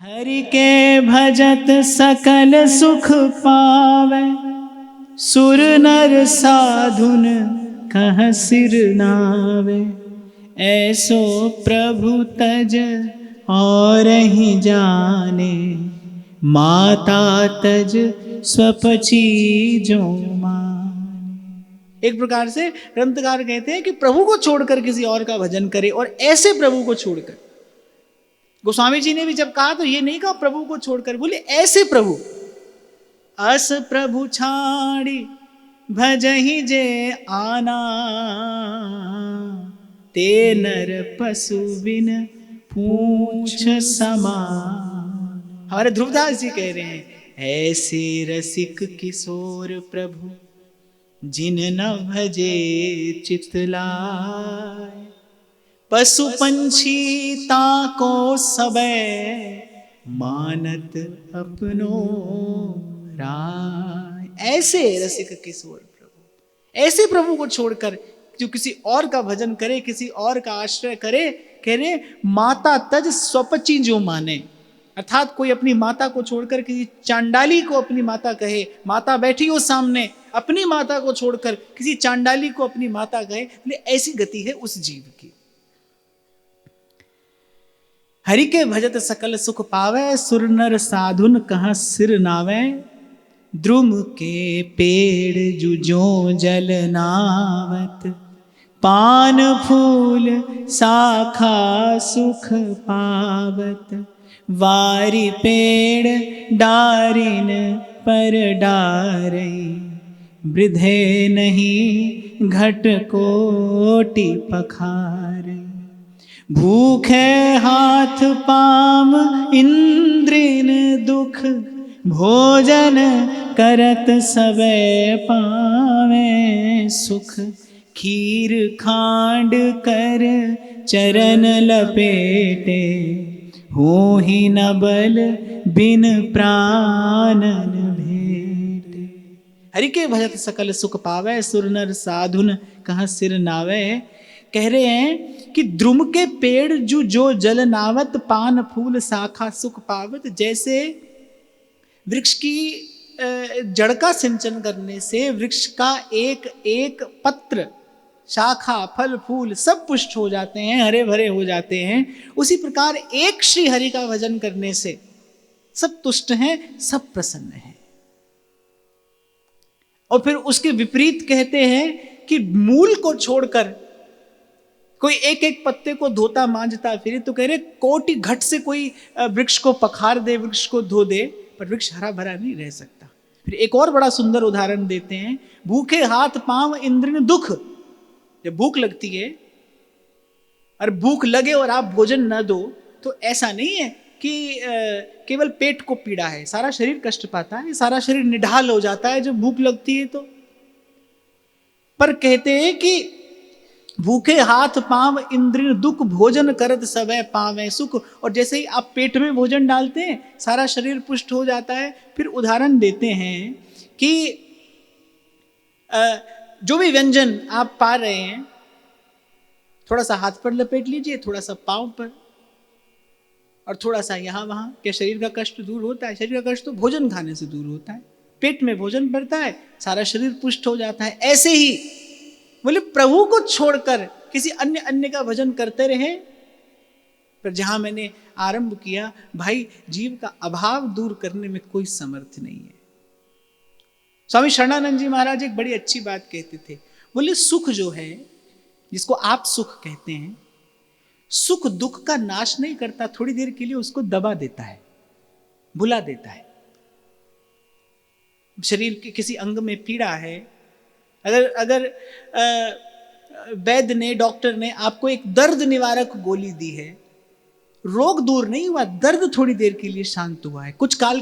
हरि के भजत सकल सुख पावे, सुर नर साधुन कह सिर नावे। ऐसो प्रभु तज और ही जाने, माता तज स्वपची जो माने। एक प्रकार से ग्रंथकार कहते हैं कि प्रभु को छोड़कर किसी और का भजन करे, और ऐसे प्रभु को छोड़कर। गोस्वामी जी ने भी जब कहा तो ये नहीं कहा प्रभु को छोड़कर, बोले ऐसे प्रभु। अस प्रभु छाड़ी भजहि जे आना, ते नर पशु बिन पूछ समान। हमारे ध्रुवदास जी कह रहे हैं, ऐसे रसिक किशोर प्रभु जिन न भजे चित लाय। पशु पंछी ताको सबे, मानत अपनो राय। ऐसे रसिक किशोर प्रभु, ऐसे प्रभु को छोड़कर जो किसी और का भजन करे, किसी और का आश्रय करे, कह रहे माता तज स्वपची जो माने। अर्थात कोई अपनी माता को छोड़कर किसी चांडाली को अपनी माता कहे, माता बैठी हो सामने, अपनी माता को छोड़कर किसी चांडाली को अपनी माता कहे, ऐसी गति है उस जीव की। हरि के भजत सकल सुख पावे, सुर नर साधुन कहाँ सिर नावे। द्रुम के पेड़ जुजो जल नावत, पान फूल शाखा सुख पावत। वारी पेड़ डारिन पर डारे, वृद्धे नहीं घट कोटि पखारे। भूखे हाथ पाम इंद्रिन दुख, भोजन करत सबे पावे सुख। खीर खांड कर चरण लपेटे, हो ही न बल बिन प्राणन भेटे। हरि के भजत सकल सुख पावे, सुर नर साधुन कहाँ सिर नावे। कह रहे हैं कि द्रुम के पेड़ जो जल नावत, पान फूल शाखा सुख पावत। जैसे वृक्ष की जड़ का सिंचन करने से वृक्ष का एक एक पत्र, शाखा, फल फूल सब पुष्ट हो जाते हैं, हरे भरे हो जाते हैं, उसी प्रकार एक श्री हरि का भजन करने से सब तुष्ट हैं, सब प्रसन्न हैं। और फिर उसके विपरीत कहते हैं कि मूल को छोड़कर कोई एक एक पत्ते को धोता मांझता फिरे, तो कह रहे कोटि घट से कोई वृक्ष को पखार दे, वृक्ष को धो दे, पर वृक्ष हरा भरा नहीं रह सकता। फिर एक और बड़ा सुंदर उदाहरण देते हैं, भूखे हाथ पांव इंद्रिन दुख। जब भूख लगती है और भूख लगे और आप भोजन न दो, तो ऐसा नहीं है कि केवल पेट को पीड़ा है, सारा शरीर कष्ट पाता है, सारा शरीर निढाल हो जाता है जब भूख लगती है तो। पर कहते हैं कि भूखे हाथ पांव इंद्रिय दुख, भोजन करत सबे पावे सुख। और जैसे ही आप पेट में भोजन डालते हैं, सारा शरीर पुष्ट हो जाता है। फिर उदाहरण देते हैं कि जो भी व्यंजन आप पा रहे हैं, थोड़ा सा हाथ पर लपेट लीजिए, थोड़ा सा पांव पर, और थोड़ा सा यहाँ वहाँ। क्या शरीर का कष्ट दूर होता है? शरीर का कष्ट तो भोजन खाने से दूर होता है। पेट में भोजन पड़ता है, सारा शरीर पुष्ट हो जाता है। ऐसे ही बोले प्रभु को छोड़कर किसी अन्य का भजन करते रहे। पर जहां मैंने आरंभ किया, भाई जीव का अभाव दूर करने में कोई समर्थ नहीं है। स्वामी शरणानंद जी महाराज एक बड़ी अच्छी बात कहते थे, बोले सुख जो है, जिसको आप सुख कहते हैं, सुख दुख का नाश नहीं करता, थोड़ी देर के लिए उसको दबा देता है, भुला देता है। शरीर के किसी अंग में पीड़ा है, अगर वैद्य ने, डॉक्टर ने आपको एक दर्द निवारक गोली दी है, रोग दूर नहीं हुआ, दर्द थोड़ी देर के लिए शांत हुआ है, कुछ काल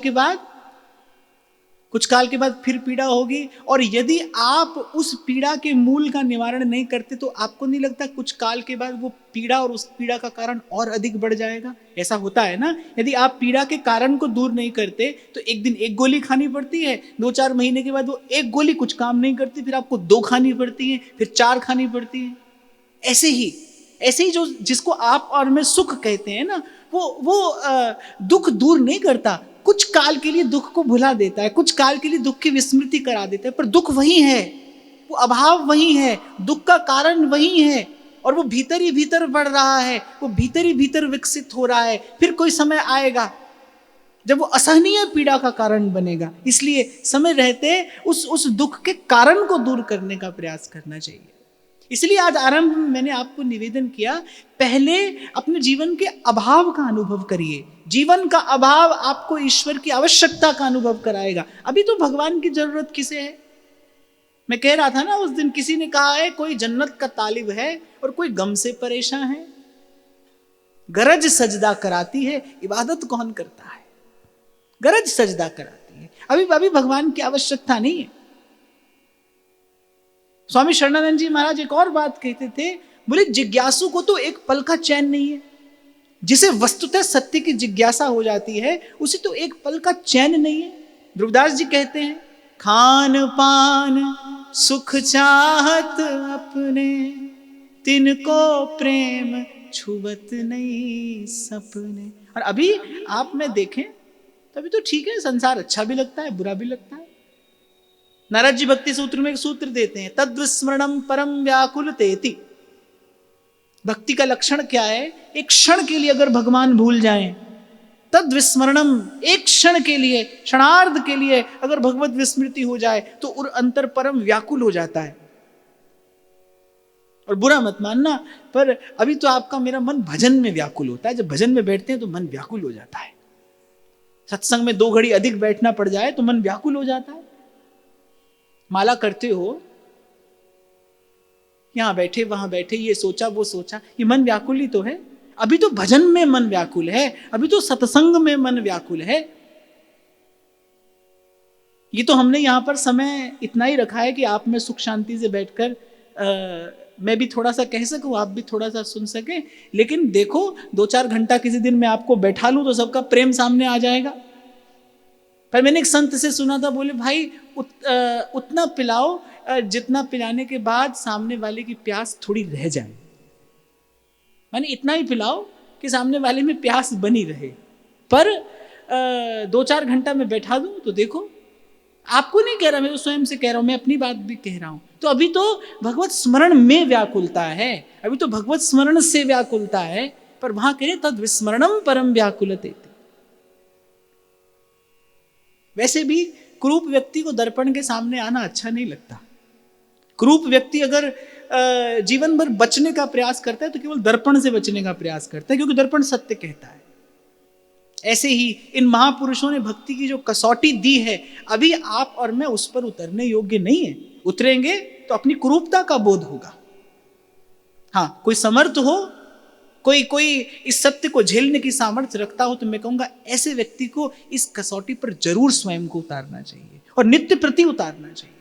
के बाद फिर पीड़ा होगी। और यदि आप उस पीड़ा के मूल का निवारण नहीं करते, तो आपको नहीं लगता कुछ काल के बाद वो पीड़ा और उस पीड़ा का कारण और अधिक बढ़ जाएगा? ऐसा होता है ना, यदि आप पीड़ा के कारण को दूर नहीं करते, तो एक दिन एक गोली खानी पड़ती है, 2-4 महीने के बाद वो एक गोली कुछ काम नहीं करती, फिर आपको 2 खानी पड़ती है, फिर 4 खानी पड़ती है। ऐसे ही जो जिसको आप और मैं सुख कहते हैं ना, दुख दूर नहीं करता, कुछ काल के लिए दुख को भुला देता है, कुछ काल के लिए दुख की विस्मृति करा देता है, पर दुख वही है, वो अभाव वही है, दुख का कारण वही है, और वो भीतर ही भीतर बढ़ रहा है, वो भीतर ही भीतर विकसित हो रहा है। फिर कोई समय आएगा जब वो असहनीय पीड़ा का कारण बनेगा। इसलिए समय रहते उस दुख के कारण को दूर करने का प्रयास करना चाहिए। इसलिए आज आरंभ में मैंने आपको निवेदन किया, पहले अपने जीवन के अभाव का अनुभव करिए। जीवन का अभाव आपको ईश्वर की आवश्यकता का अनुभव कराएगा। अभी तो भगवान की जरूरत किसे है? मैं कह रहा था ना उस दिन, किसी ने कहा है कोई जन्नत का तालिब है और कोई गम से परेशान है। गरज सजदा कराती है, इबादत कौन करता है? गरज सजदा कराती है। अभी भगवान की आवश्यकता नहीं है। स्वामी शरणानंद जी महाराज एक और बात कहते थे, बोले जिज्ञासु को तो एक पल का चैन नहीं है। जिसे वस्तुतः सत्य की जिज्ञासा हो जाती है उसे तो एक पल का चैन नहीं है। ध्रुवदास जी कहते हैं, खान पान सुख चाहत अपने, तिनको प्रेम छुबत नहीं सपने। और अभी आप में देखें तो अभी तो ठीक है, संसार अच्छा भी लगता है, बुरा भी लगता है। नारद जी भक्ति सूत्र में एक सूत्र देते हैं, तद्विस्मरणम परम व्याकुलतेति। भक्ति का लक्षण क्या है? एक क्षण के लिए अगर भगवान भूल जाएं, तद्विस्मरणम, एक क्षण के लिए, क्षणार्ध के लिए अगर भगवत विस्मृति हो जाए तो उर अंतर परम व्याकुल हो जाता है। और बुरा मत मानना, पर अभी तो आपका मेरा मन भजन में व्याकुल होता है। जब भजन में बैठते हैं तो मन व्याकुल हो जाता है। सत्संग में 2 घड़ी अधिक बैठना पड़ जाए तो मन व्याकुल हो जाता है। माला करते हो, यहां बैठे वहां बैठे, ये सोचा वो सोचा, ये मन व्याकुल ही तो है। अभी तो भजन में मन व्याकुल है, अभी तो सत्संग में मन व्याकुल है। ये तो हमने यहां पर समय इतना ही रखा है कि आप में सुख शांति से बैठकर मैं भी थोड़ा सा कह सकूं, आप भी थोड़ा सा सुन सके। लेकिन देखो 2-4 घंटा किसी दिन मैं आपको बैठा लूं तो सबका प्रेम सामने आ जाएगा। पर मैंने एक संत से सुना था, बोले भाई उतना पिलाओ जितना पिलाने के बाद सामने वाले की प्यास थोड़ी रह जाए। माने इतना ही पिलाओ कि सामने वाले में प्यास बनी रहे। पर 2-4 घंटा में बैठा दूं तो देखो, आपको नहीं कह रहा, मैं तो स्वयं से कह रहा हूं, मैं अपनी बात भी कह रहा हूं। तो अभी तो भगवत स्मरण में व्याकुलता है, अभी तो भगवत स्मरण से व्याकुलता है। पर वहां कह रहे तद विस्मरणम परम व्याकुलते। वैसे भी क्रूप व्यक्ति को दर्पण के सामने आना अच्छा नहीं लगता। क्रूप व्यक्ति अगर जीवन भर बचने का प्रयास करता है तो केवल दर्पण से बचने का प्रयास करता है, क्योंकि दर्पण सत्य कहता है। ऐसे ही इन महापुरुषों ने भक्ति की जो कसौटी दी है, अभी आप और मैं उस पर उतरने योग्य नहीं है। उतरेंगे तो अपनी कुरूपता का बोध होगा। हाँ, कोई समर्थ हो, कोई इस सत्य को झेलने की सामर्थ्य रखता हो, तो मैं कहूंगा ऐसे व्यक्ति को इस कसौटी पर जरूर स्वयं को उतारना चाहिए और नित्य प्रति उतारना चाहिए।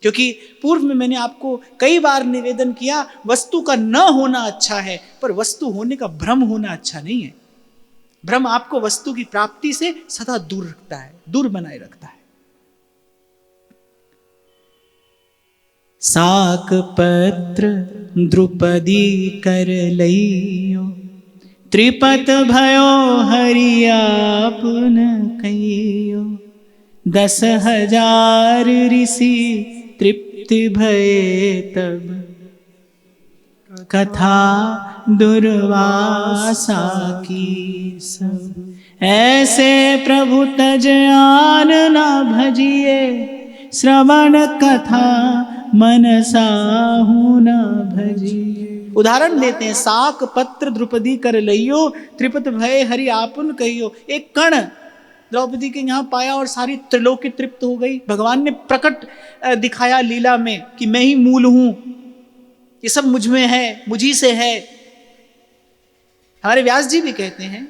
क्योंकि पूर्व में मैंने आपको कई बार निवेदन किया, वस्तु का न होना अच्छा है, पर वस्तु होने का भ्रम होना अच्छा नहीं है। भ्रम आपको वस्तु की प्राप्ति से सदा दूर रखता है, दूर बनाए रखता है। साक पत्र द्रुपदी कर लइयो, त्रिपत भयो हरियापुन कहियो। 10,000 ऋषि तृप्ति भये तब, कथा दुर्वासा की सब। ऐसे प्रभु तज आन न भजिए, श्रवण कथा मनसाहु न भजिए। उदाहरण देते हैं, साक पत्र द्रुपदी कर लइयो, त्रिपत भय हरि आपुन कहियो। एक कण द्रौपदी के यहाँ पाया और सारी त्रिलोकी तृप्त हो गई। भगवान ने प्रकट दिखाया लीला में कि मैं ही मूल हूं, ये सब मुझ में है, मुझी से है। हमारे व्यास जी भी कहते हैं,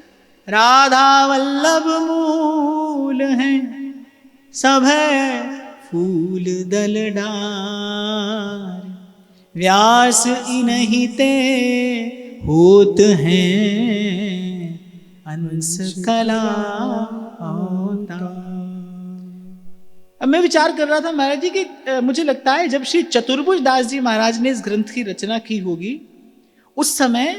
राधा वल्लभ मूल है, सब है फूल दल डार। व्यास इन्हीं ते होत हैं, अंश कला अवतार। अब मैं विचार कर रहा था महाराज जी कि मुझे लगता है जब श्री चतुर्भुज दास जी महाराज ने इस ग्रंथ की रचना की होगी, उस समय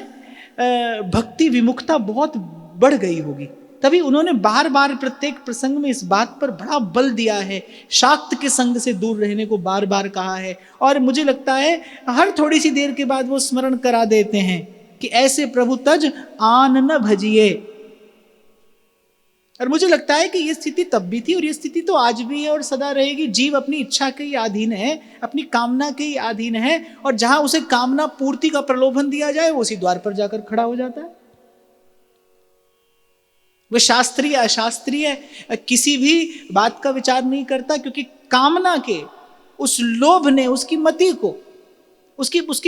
भक्ति विमुखता बहुत बढ़ गई होगी। तभी उन्होंने बार बार प्रत्येक प्रसंग में इस बात पर बड़ा बल दिया है, शाक्त के संग से दूर रहने को बार बार कहा है। और मुझे लगता है हर थोड़ी सी देर के बाद वो स्मरण करा देते हैं कि ऐसे प्रभु तज आन न भजिए। और मुझे लगता है कि ये स्थिति तब भी थी और ये स्थिति तो आज भी है और सदा रहेगी। जीव अपनी इच्छा के ही अधीन है, अपनी कामना के ही अधीन है, और जहां उसे कामना पूर्ति का प्रलोभन दिया जाए वो उसी द्वार पर जाकर खड़ा हो जाता है। वह शास्त्रीय अशास्त्रीय किसी भी बात का विचार नहीं करता, क्योंकि कामना के उस लोभ ने उसकी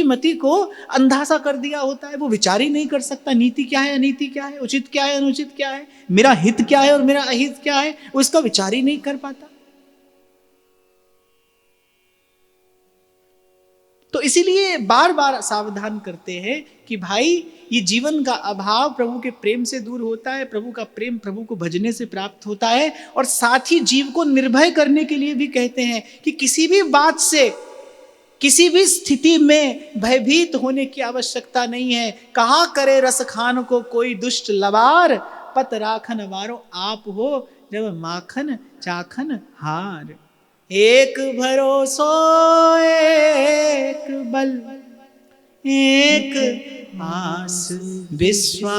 मति को अंधा सा कर दिया होता है। वो विचार ही नहीं कर सकता नीति क्या है अनीति क्या है, उचित क्या है अनुचित क्या है, मेरा हित क्या है और मेरा अहित क्या है, वो इसका विचार ही नहीं कर पाता। तो इसीलिए बार बार सावधान करते हैं कि भाई ये जीवन का अभाव प्रभु के प्रेम से दूर होता है, प्रभु का प्रेम प्रभु को भजने से प्राप्त होता है। और साथ ही जीव को निर्भय करने के लिए भी कहते हैं कि किसी भी बात से, किसी भी स्थिति में भयभीत होने की आवश्यकता नहीं है। कहा करे रस खान को कोई दुष्ट लबार, पत राखन वारो आप हो जब माखन चाखन हार। एक भरोसो एक बल एक आस विश्वास,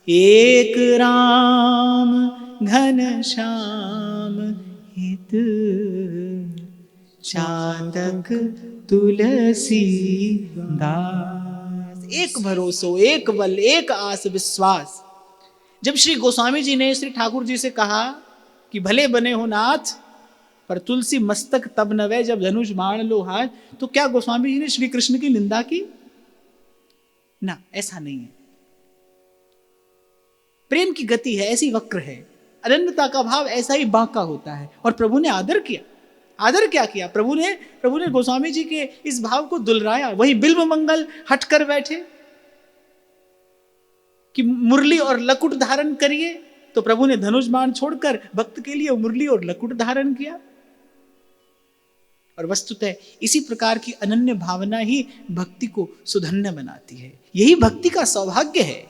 एक राम घन श्याम हित, चातक तुलसी दास। एक भरोसो एक बल एक आस विश्वास। जब श्री गोस्वामी जी ने श्री ठाकुर जी से कहा कि भले बने हो नाथ पर तुलसी मस्तक तब नवे जब धनुष बाण लो हाथ, तो क्या गोस्वामी जी ने श्री कृष्ण की निंदा की? ना, ऐसा नहीं है। प्रेम की गति है ऐसी वक्र है, अनन्यता का भाव ऐसा ही बांका होता है। और प्रभु ने आदर किया। आदर क्या किया? प्रभु ने गोस्वामी जी के इस भाव को दुलराया। वही बिल्व मंगल हट कर बैठे कि मुरली और लकुट धारण करिए, तो प्रभु ने धनुष बाण छोड़कर भक्त के लिए मुरली और लकुट धारण किया। और वस्तुतः इसी प्रकार की अनन्य भावना ही भक्ति को सुधन्य बनाती है। यही भक्ति का सौभाग्य है।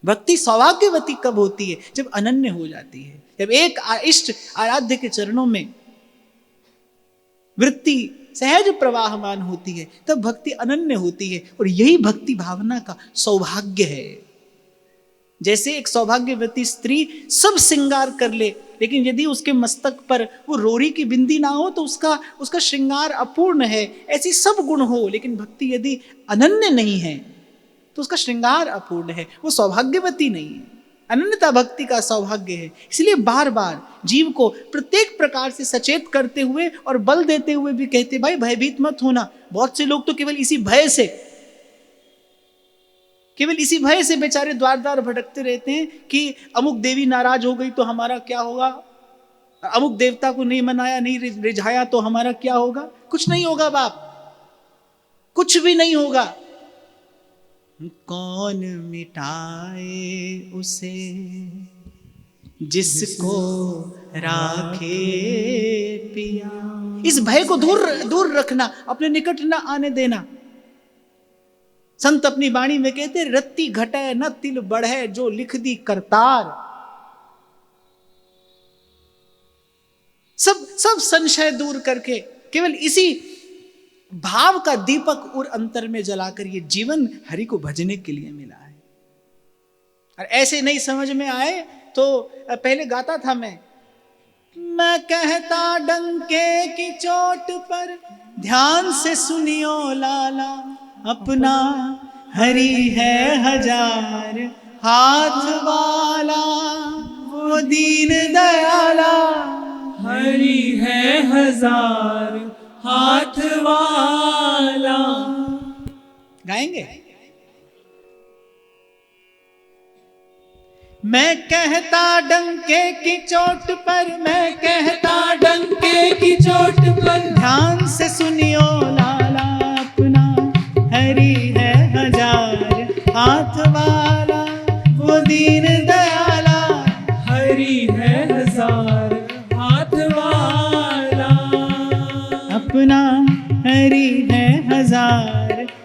भक्ति सौभाग्यवती कब होती है? जब अनन्य हो जाती है, जब एक इष्ट आराध्य के चरणों में वृत्ति सहज प्रवाहमान होती है, तब भक्ति अनन्य होती है। और यही भक्ति भावना का सौभाग्य है। जैसे एक सौभाग्यवती स्त्री सब श्रृंगार कर ले, लेकिन यदि उसके मस्तक पर वो रोरी की बिंदी ना हो तो उसका श्रृंगार अपूर्ण है। ऐसी सब गुण हो, लेकिन भक्ति यदि अनन्य नहीं है तो उसका श्रृंगार अपूर्ण है, वो सौभाग्यवती नहीं है। अनन्यता भक्ति का सौभाग्य है। इसलिए बार बार जीव को प्रत्येक प्रकार से सचेत करते हुए और बल देते हुए भी कहते, भाई भयभीत मत होना। बहुत से लोग तो केवल इसी भय से बेचारे द्वार द्वार भटकते रहते हैं कि अमुक देवी नाराज हो गई तो हमारा क्या होगा, अमुक देवता को नहीं मनाया नहीं रिझाया तो हमारा क्या होगा। कुछ नहीं होगा बाप, कुछ भी नहीं होगा। कौन मिटाए उसे जिसको राखे पिया। इस भय को दूर रखना, अपने निकट न आने देना। संत अपनी वाणी में कहते, रत्ती घटे न तिल बढ़े जो लिख दी करतार। सब संशय दूर करके केवल इसी भाव का दीपक और अंतर में जलाकर ये जीवन हरि को भजने के लिए मिला है। और ऐसे नहीं समझ में आए तो पहले गाता था मैं कहता डंके की चोट पर ध्यान से सुनियो लाला, अपना हरि है हजार हाथ वाला, वो दीन दयाला। हरि है हजार हाथ वाला। गाएंगे? मैं कहता डंके की चोट पर, मैं कहता डंके की चोट पर ध्यान से सुनियो लाला, अपना हरि है हजार हाथ वाला, वो दीन दयाला। हरि है हजार हाथ वाला, अपना हरि है हजार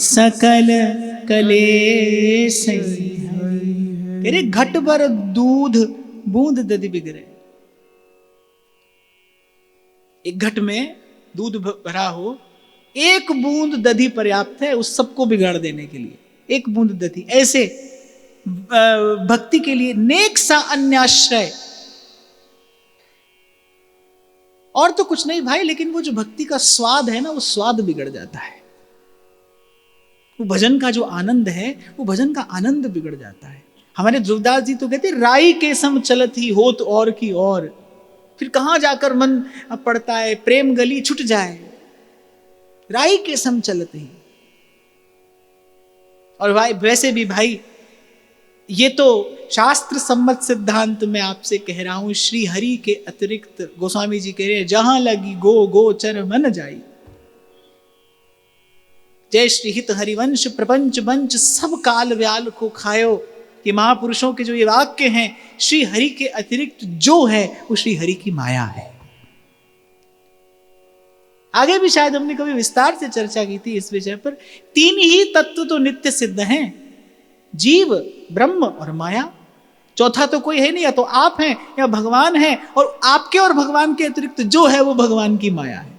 सकल कलेश कह रहे घट भर दूध बूंद दधि बिगड़े। एक घट में दूध भरा हो, एक बूंद दधि पर्याप्त है उस सबको बिगाड़ देने के लिए, एक बूंद दधि। ऐसे भक्ति के लिए नेक सा अन्याश्रय। और तो कुछ नहीं भाई, लेकिन वो जो भक्ति का स्वाद है ना, वो स्वाद बिगड़ जाता है। वो भजन का जो आनंद है, वो भजन का आनंद बिगड़ जाता है। हमारे ध्रुवदास जी तो कहते राई के सम चलत ही होत और की और, फिर कहां जाकर मन पड़ता है, प्रेम गली छूट जाए, राई के सम चलत ही। और भाई वैसे भी भाई, ये तो शास्त्र सम्मत सिद्धांत में आपसे कह रहा हूं, श्री हरि के अतिरिक्त गोस्वामी जी कह रहे हैं जहां लगी गो गोचर मन जाई। जय श्री हित हरिवंश प्रपंच वंश सब काल व्याल को खायो। कि महापुरुषों के जो ये वाक्य हैं, श्री हरि के अतिरिक्त जो है वो श्री हरि की माया है। आगे भी शायद हमने कभी विस्तार से चर्चा की थी इस विषय पर। तीन ही तत्व तो नित्य सिद्ध हैं, जीव, ब्रह्म और माया। चौथा तो कोई है नहीं, या तो आप हैं या भगवान है, और आपके और भगवान के अतिरिक्त जो है वो भगवान की माया है।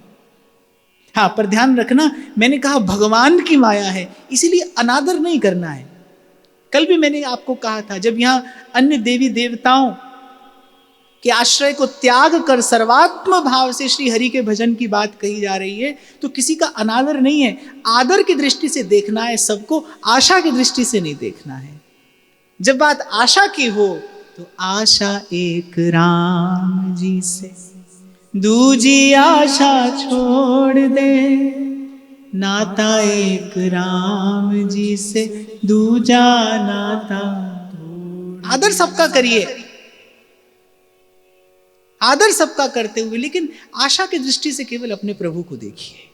हाँ, पर ध्यान रखना, मैंने कहा भगवान की माया है, इसीलिए अनादर नहीं करना है। कल भी मैंने आपको कहा था, जब यहां अन्य देवी देवताओं के आश्रय को त्याग कर सर्वात्म भाव से श्री हरि के भजन की बात कही जा रही है, तो किसी का अनादर नहीं है। आदर की दृष्टि से देखना है सबको, आशा की दृष्टि से नहीं देखना है। जब बात आशा की हो तो आशा एक राम जी से, दूजी आशा छोड़ दे, नाता एक राम जी से, दूजा नाता। आदर सबका करिए, आदर सबका करते हुए, लेकिन आशा की दृष्टि से केवल अपने प्रभु को देखिए।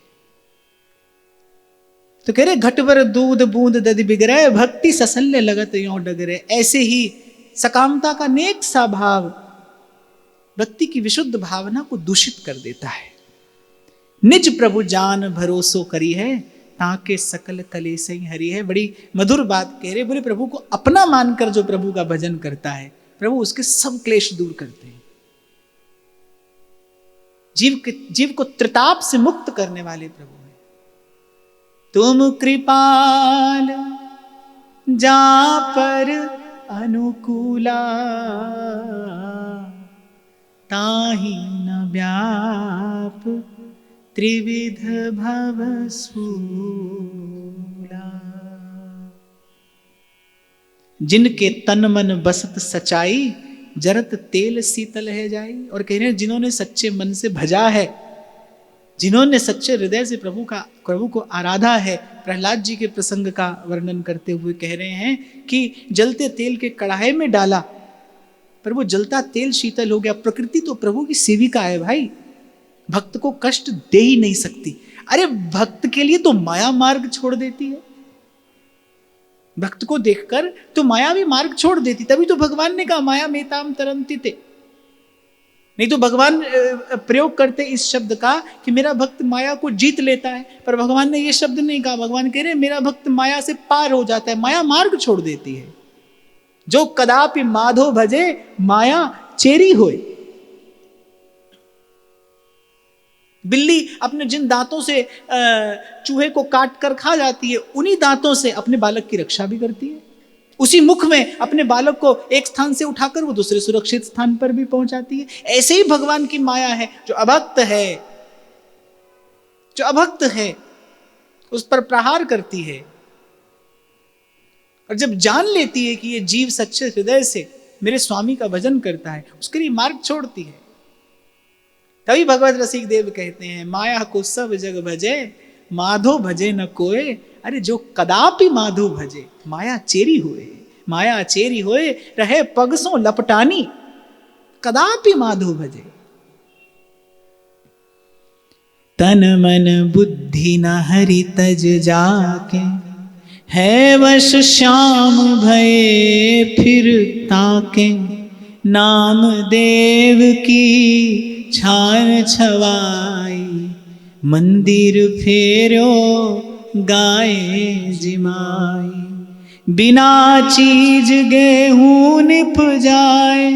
तो कह रहे घट भर दूध बूंद दधि बिगड़े, भक्ति ससल्य लगत यों डगरे। ऐसे ही सकामता का नेक सा भाव भक्ति की विशुद्ध भावना को दूषित कर देता है। निज प्रभु जान भरोसो करी है, ताके सकल कलेश ही हरी है। बड़ी मधुर बात कह रहे, बोले प्रभु को अपना मानकर जो प्रभु का भजन करता है, प्रभु उसके सब क्लेश दूर करते हैं। जीव को त्रिताप से मुक्त करने वाले प्रभु हैं। तुम कृपाल जा पर अनुकूला, ताहि न व्याप त्रिविध भव सूला। जिनके तन मन बसत सचाई, जरत तेल शीतल है जाई। और कह रहे हैं जिन्होंने सच्चे मन से भजा है, जिन्होंने सच्चे हृदय से प्रभु को आराधा है। प्रहलाद जी के प्रसंग का वर्णन करते हुए कह रहे हैं कि जलते तेल के कढ़ाई में डाला, पर वो जलता तेल शीतल हो गया। प्रकृति तो प्रभु की सेविका है भाई, भक्त को कष्ट दे ही नहीं सकती। अरे भक्त के लिए तो माया मार्ग छोड़ देती है, भक्त को देखकर तो माया भी मार्ग छोड़ देती। तभी तो भगवान ने कहा माया मेताम तरंती ते। नहीं तो भगवान प्रयोग करते इस शब्द का कि मेरा भक्त माया को जीत लेता है, पर भगवान ने ये शब्द नहीं कहा। भगवान कह रहे मेरा भक्त माया से पार हो जाता है, माया मार्ग छोड़ देती है। जो कदापि माधो भजे, माया चेरी होए। बिल्ली अपने जिन दांतों से चूहे को काट कर खा जाती है, उन्हीं दांतों से अपने बालक की रक्षा भी करती है। उसी मुख में अपने बालक को एक स्थान से उठाकर वो दूसरे सुरक्षित स्थान पर भी पहुंचाती है। ऐसे ही भगवान की माया है, जो अभक्त है उस पर प्रहार करती है। और जब जान लेती है कि ये जीव सच्चे हृदय से मेरे स्वामी का भजन करता है, उसके लिए मार्ग छोड़ती है। तभी भगवत रसिक देव कहते हैं माया को सब जग भजे, माधो भजे न कोय। अरे जो कदापि माधो भजे, माया चेरी होए, माया चेरी होए रहे पगसों लपटानी, कदापि माधो भजे। तन मन बुद्धि न हरि तज जाके, है वश श्याम भये फिर ताके। नाम देव की छान छवाई, मंदिर फेरो गाए जिमाई। बिना चीज गेहूं निप जाए,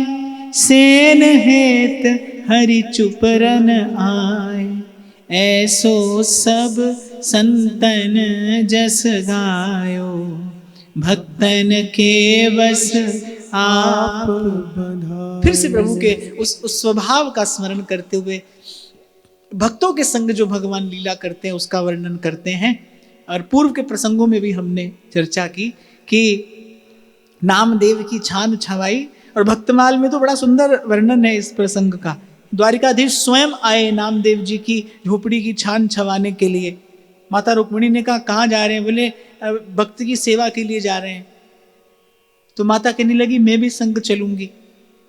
सेन हेत हरि चुपरन आए। ऐसो सब संतन जस गायो, भक्तन के बस आप बधाए। फिर से प्रभु के उस स्वभाव का स्मरण करते हुए भक्तों के संग जो भगवान लीला करते हैं उसका वर्णन करते हैं। और पूर्व के प्रसंगों में भी हमने चर्चा की कि नामदेव की छान छवाई, और भक्तमाल में तो बड़ा सुंदर वर्णन है इस प्रसंग का। द्वारिकाधीश स्वयं आए नामदेव जी की झोपड़ी की छान छवाने के लिए। माता रुक्मिणी ने कहा कहाँ जा रहे हैं? बोले भक्त की सेवा के लिए जा रहे हैं। तो माता कहने लगी मैं भी संग चलूंगी।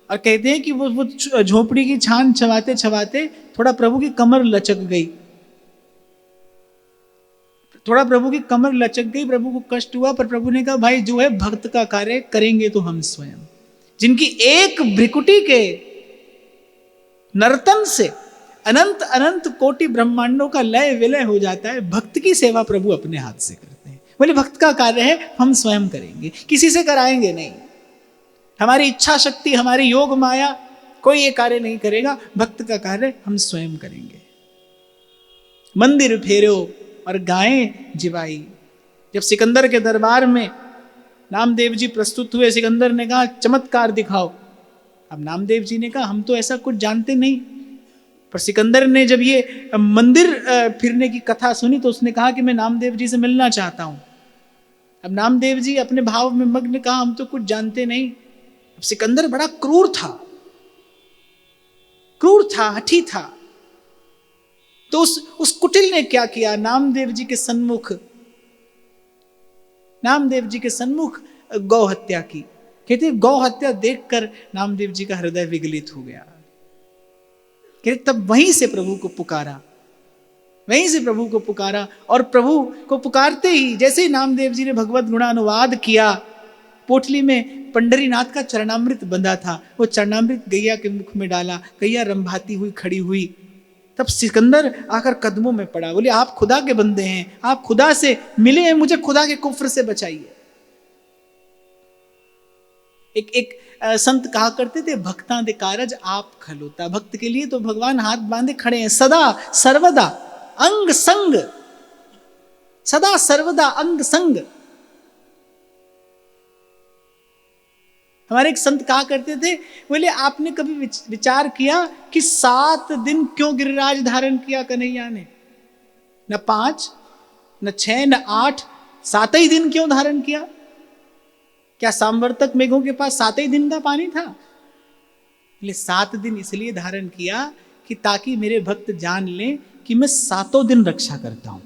और कहते हैं कि वो झोपड़ी की छान छवाते छवाते थोड़ा प्रभु की कमर लचक गई, थोड़ा प्रभु की कमर लचक गई, प्रभु को कष्ट हुआ। पर प्रभु ने कहा भाई जो है भक्त का कार्य करेंगे तो हम स्वयं। जिनकी एक भ्रिकुटी के नर्तन से अनंत अनंत कोटि ब्रह्मांडों का लय विलय हो जाता है, भक्त की सेवा प्रभु अपने हाथ से करते हैं। बोले भक्त का कार्य है हम स्वयं करेंगे, किसी से कराएंगे नहीं। हमारी इच्छा शक्ति, हमारी योग माया कोई ये कार्य नहीं करेगा, भक्त का कार्य हम स्वयं करेंगे। मंदिर फेरो और गाएं जिवाई। जब सिकंदर के दरबार में नामदेव जी प्रस्तुत हुए, सिकंदर ने कहा चमत्कार दिखाओ। अब नामदेव जी ने कहा हम तो ऐसा कुछ जानते नहीं। पर सिकंदर ने जब ये मंदिर फिरने की कथा सुनी तो उसने कहा कि मैं नामदेव जी से मिलना चाहता हूं। अब नामदेव जी अपने भाव में मग्न, कहा हम तो कुछ जानते नहीं। अब सिकंदर बड़ा क्रूर था, क्रूर था, हठी था। तो उस कुटिल ने क्या किया? नामदेव जी के सन्मुख गौ हत्या की। कहते गौ हत्या देखकर नामदेव जी का हृदय विगलित हो गया। कहते तब वहीं से प्रभु को पुकारा, और प्रभु को पुकारते ही जैसे ही नामदेव जी ने भगवत गुणानुवाद किया, पोटली में पंढरीनाथ का चरणामृत बंधा था, वो चरणामृत गैया के मुख में डाला। गैया रंभाती हुई खड़ी हुई। तब सिकंदर आकर कदमों में पड़ा, बोले आप खुदा के बंदे हैं, आप खुदा से मिले हैं, मुझे खुदा के कुफ्र से बचाइए। एक संत कहा करते थे भक्ता दे कारज आप खलोता। भक्त के लिए तो भगवान हाथ बांधे खड़े हैं, सदा सर्वदा अंग संग, सदा सर्वदा अंग संग। हमारे एक संत कहा करते थे, बोले आपने कभी विचार किया कि 7 दिन क्यों गिरिराज धारण किया कन्हैया ने? न 5, न 6, न 8, 7 ही दिन क्यों धारण किया? क्या सांवर्तक मेघों के पास 7 ही दिन का पानी था? 7 दिन इसलिए धारण किया कि ताकि मेरे भक्त जान लें कि मैं 7 दिन रक्षा करता हूं।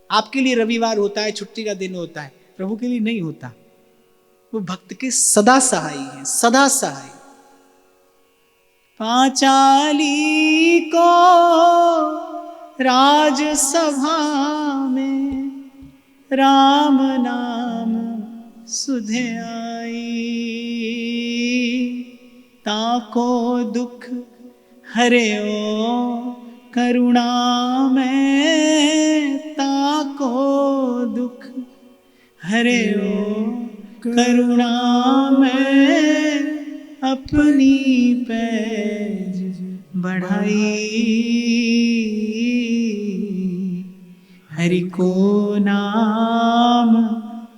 आपके लिए रविवार होता है, छुट्टी का दिन होता है, प्रभु के लिए नहीं होता। वो भक्त के सदा सहाय है, सदा सहाय। पांचाली को राजसभा में राम नाम सुधे आई। ताको दुख हरे ओ करुणा में, ताको दुख हरे ओ करुणा में, अपनी पैज बढ़ाई। हरि को नाम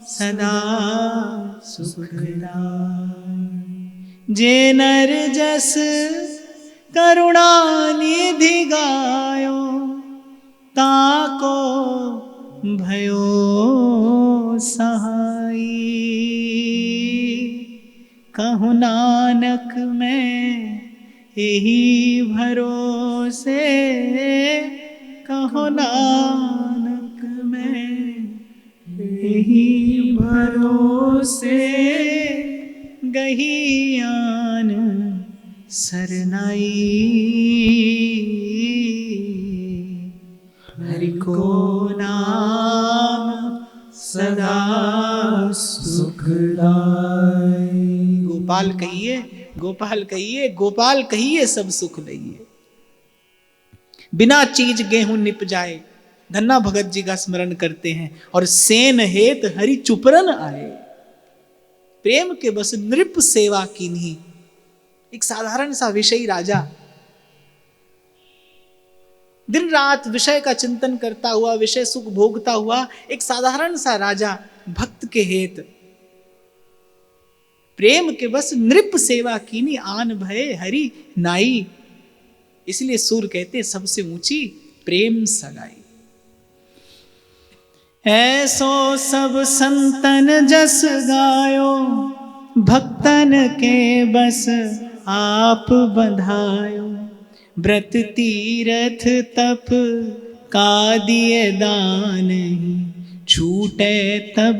सदा सुखदाई। जे नर जस करुणा निधि गायो, ताको भयो सहाई। कहु नानक मैं यही भरोसे, कहो नानक मैं यही भरोसे। गहियान सरनाई। हरि को नाम सदा सुखदाई। गोपाल कहिए, गोपाल कहिए, गोपाल कहिए सब सुख लइए। बिना चीज गेहूं निप जाए, धन्ना भगत जी का स्मरण करते हैं। और सेन हेत हरि चुपरन आए, प्रेम के बस नृप सेवा कीन्ही। एक साधारण सा विषयी राजा दिन रात विषय का चिंतन करता हुआ, विषय सुख भोगता हुआ, एक साधारण सा राजा भक्त के हेत प्रेम के बस नृप सेवा कीनी, आन भय हरि नाई। इसलिए सूर कहते सबसे ऊंची प्रेम सगाई। ऐसो सब संतन जस गायो, भक्तन के बस आप बंधायो। व्रत तीरथ तप का दिए दान, छूटे तब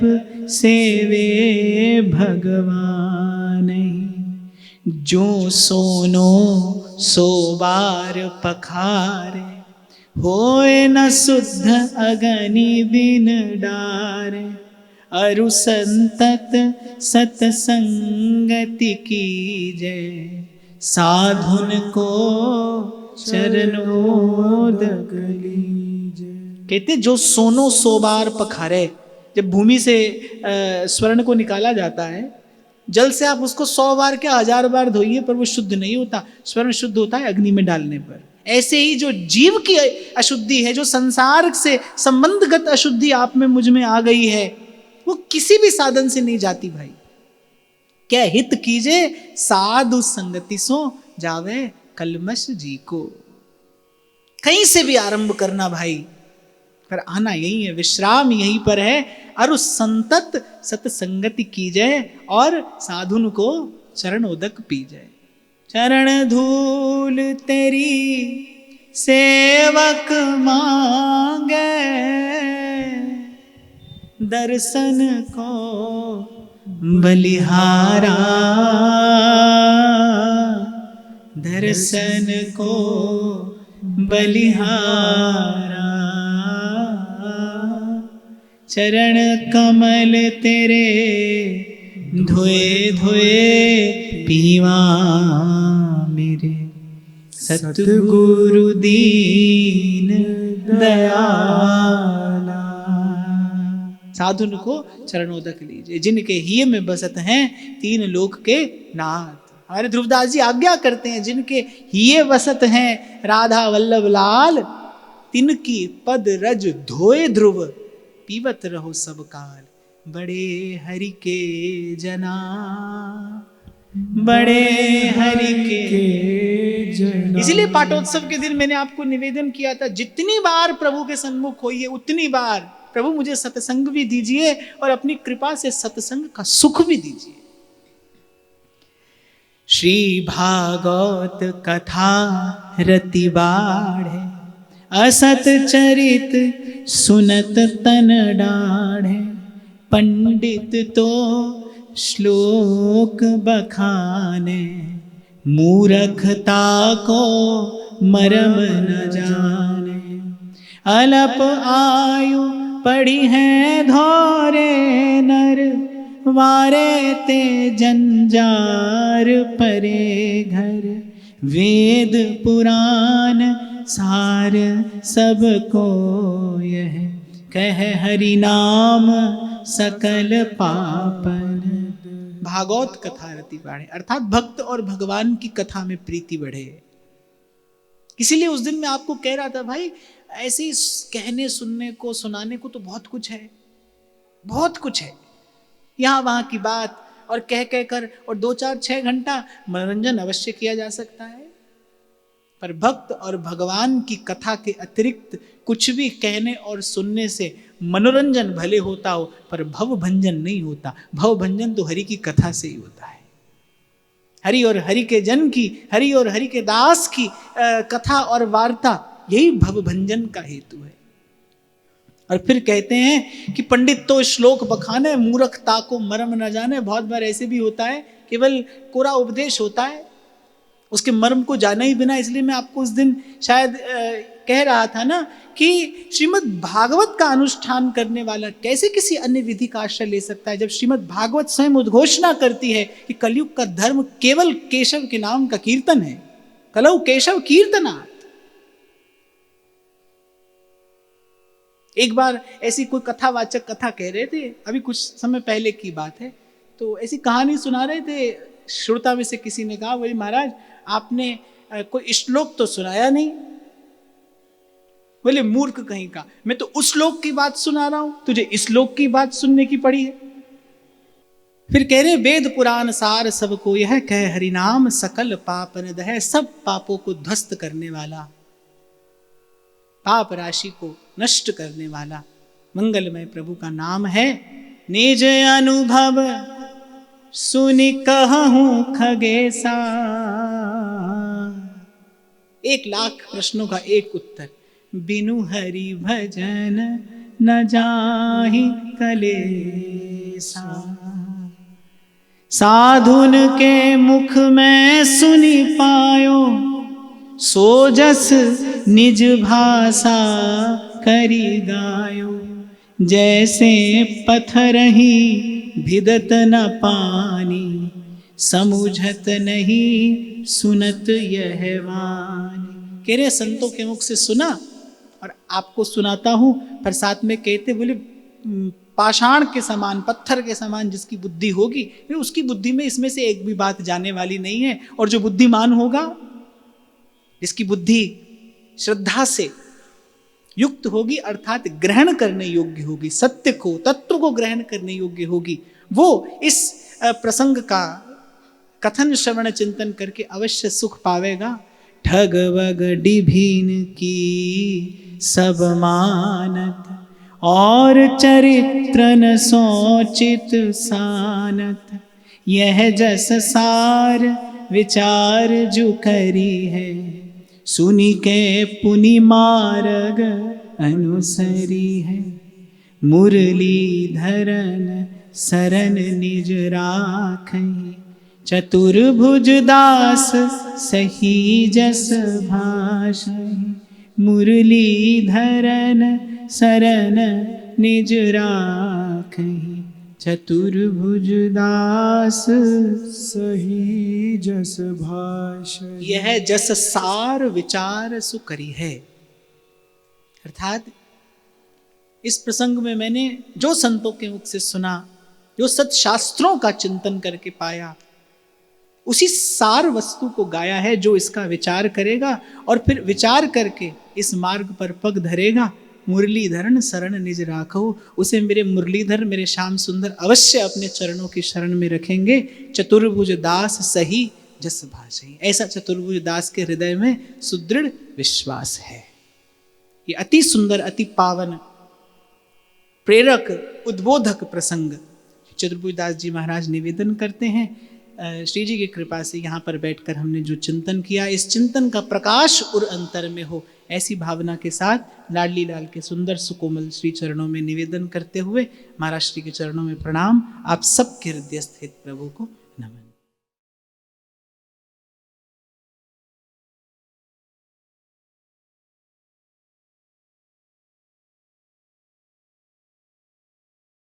सेवे भगवान। जो सोनो सो बार पखारे, होए न शुद्ध अगनि बिन डारे। अरु संतत सतसंगति कीजय, साधुन को चरणोदक लीजय। कहते जो सोनो सो बार पखारे, जब भूमि से स्वर्ण को निकाला जाता है, जल से आप उसको 100 बार क्या 1000 बार धोइए पर वो शुद्ध नहीं होता। स्वर्ण शुद्ध होता है अग्नि में डालने पर। ऐसे ही जो जीव की अशुद्धि है, जो संसार से संबंधगत अशुद्धि आप में मुझ में आ गई है, वो किसी भी साधन से नहीं जाती भाई। क्या हित कीजे साधु संगति सो, जावे कलमश जी को। कहीं से भी आरंभ करना भाई, पर आना यही है, विश्राम यहीं पर है। अरु संतत सतसंगति कीजय, और साधुन को चरणोदक पीजय। चरण धूल तेरी सेवक मांगे, दर्शन को बलिहारा। दर्शन को बलिहारा। चरण कमल तेरे धोए धोए पीवा मेरे। सतगुरु दीन दयाला। साधुन को चरणोदक लीजिए, जिनके हिय में बसत हैं 3 लोक के नाथ। हमारे ध्रुवदास जी आज्ञा करते हैं, जिनके हिये वसत हैं राधा वल्लभ लाल, तिनकी पद रज धोए ध्रुव, पीवत रहो सब काल। बड़े हरि के जना, बड़े हरि के जना। इसलिए पाठोत्सव के दिन मैंने आपको निवेदन किया था, जितनी बार प्रभु के सन्मुख होइए उतनी बार प्रभु मुझे सत्संग भी दीजिए और अपनी कृपा से सत्संग का सुख भी दीजिए। श्री भागवत कथा रति बाढ़े, असत चरित सुनत तन डाढ़े। पंडित तो श्लोक बखाने, मूर्खता को मरम न जाने। अलप आयु पड़ी है धोरे नर, वारे ते जंजार परे घर। वेद पुराण सार सबको यह, कह हरि नाम सकल पापन। भागवत कथा रति बाढ़े, अर्थात भक्त और भगवान की कथा में प्रीति बढ़े। इसीलिए उस दिन मैं आपको कह रहा था भाई, ऐसे ही कहने सुनने को सुनाने को तो बहुत कुछ है, बहुत कुछ है। यहाँ वहाँ की बात और कह कह कर और 2-4-6 घंटा मनोरंजन अवश्य किया जा सकता है, पर भक्त और भगवान की कथा के अतिरिक्त कुछ भी कहने और सुनने से मनोरंजन भले होता हो, पर भव भंजन नहीं होता। भव भंजन तो हरि की कथा से ही होता है। हरि और हरि के जन की, हरि और हरि के दास की कथा और वार्ता, यही भव भंजन का हेतु है। और फिर कहते हैं कि पंडित तो श्लोक बखाने, मूर्खता को मर्म न जाने। बहुत बार ऐसे भी होता है, केवल कोरा उपदेश होता है, उसके मर्म को जाना ही बिना। इसलिए मैं आपको उस दिन शायद कह रहा था ना कि श्रीमद् भागवत का अनुष्ठान करने वाला कैसे किसी अन्य विधि का आश्रय ले सकता है, जब श्रीमद् भागवत स्वयं उद्घोषणा करती है कि कलयुग का धर्म केवल केशव के नाम का कीर्तन है। कलौ केशव कीर्तनात्। एक बार ऐसी कोई कथावाचक कथा कह रहे थे, अभी कुछ समय पहले की बात है, तो ऐसी कहानी सुना रहे थे। श्रोता में से किसी ने कहा, बोले महाराज आपने कोई श्लोक तो सुनाया नहीं। बोले मूर्ख कहीं का, मैं तो उस श्लोक की बात सुना रहा हूं, तुझे इस श्लोक की बात सुनने की पड़ी है। फिर कह रहे वेद पुराण सार सबको यह कह, हरिनाम सकल पाप निध है। सब पापों को ध्वस्त करने वाला, पाप राशि को नष्ट करने वाला मंगलमय प्रभु का नाम है। निज अनुभव सुनि कहूं खगेसा। 1,00,000 प्रश्नों का एक उत्तर। बिनु हरि भजन न जाहि कलेसा। साधुन के मुख में सुनि पायो, सो जस निज भाषा करी गायो। जैसे पत्थरहि भिदत न पानी, समुझत नहीं सुनत यह वाणी। कह रहे संतों के मुख से सुना और आपको सुनाता हूं, पर साथ में कहते बोले पाषाण के समान, पत्थर के समान जिसकी बुद्धि होगी, उसकी बुद्धि में इसमें से एक भी बात जाने वाली नहीं है। और जो बुद्धिमान होगा, जिसकी बुद्धि श्रद्धा से युक्त होगी, अर्थात ग्रहण करने योग्य होगी, सत्य को, तत्व को ग्रहण करने योग्य होगी, वो इस प्रसंग का कथन श्रवण चिंतन करके अवश्य सुख पावेगा। ठग वग डिभिन की सब मानत, और चरित्र न सोचित सानत। यह जस सार विचार जो करी है, सुनी के पुनि मार्ग अनुसरी है। मुरली धरन सरन निज राखहि, चतुर्भुज दास सही जस भाषहि। मुरली धरन सरन निज राखहि, चतुर्भुज दास सही जस भाषहि। यह जस सार विचार सुकरी है। अर्थात इस प्रसंग में मैंने जो संतों के मुख से सुना, जो सत्शास्त्रों का चिंतन करके पाया, उसी सार वस्तु को गाया है। जो इसका विचार करेगा और फिर विचार करके इस मार्ग पर पग धरेगा, मुरलीधरन शरण निज राखो, उसे मेरे मुरलीधर, मेरे श्याम सुंदर अवश्य अपने चरणों की शरण में रखेंगे। चतुर्भुज दास सही जस भाषहि। ऐसा चतुर्भुज दास के हृदय में सुदृढ़ विश्वास है। ये अति सुंदर, अति पावन, प्रेरक, उद्बोधक प्रसंग चतुर्भुज दास जी महाराज निवेदन करते हैं। श्री जी की कृपा से यहाँ पर बैठकर हमने जो चिंतन किया, इस चिंतन का प्रकाश और अंतर में हो, ऐसी भावना के साथ लाडली लाल के सुंदर सुकोमल श्री चरणों में निवेदन करते हुए महाराज श्री के चरणों में प्रणाम। आप सबके हृदय स्थित प्रभु को नमन।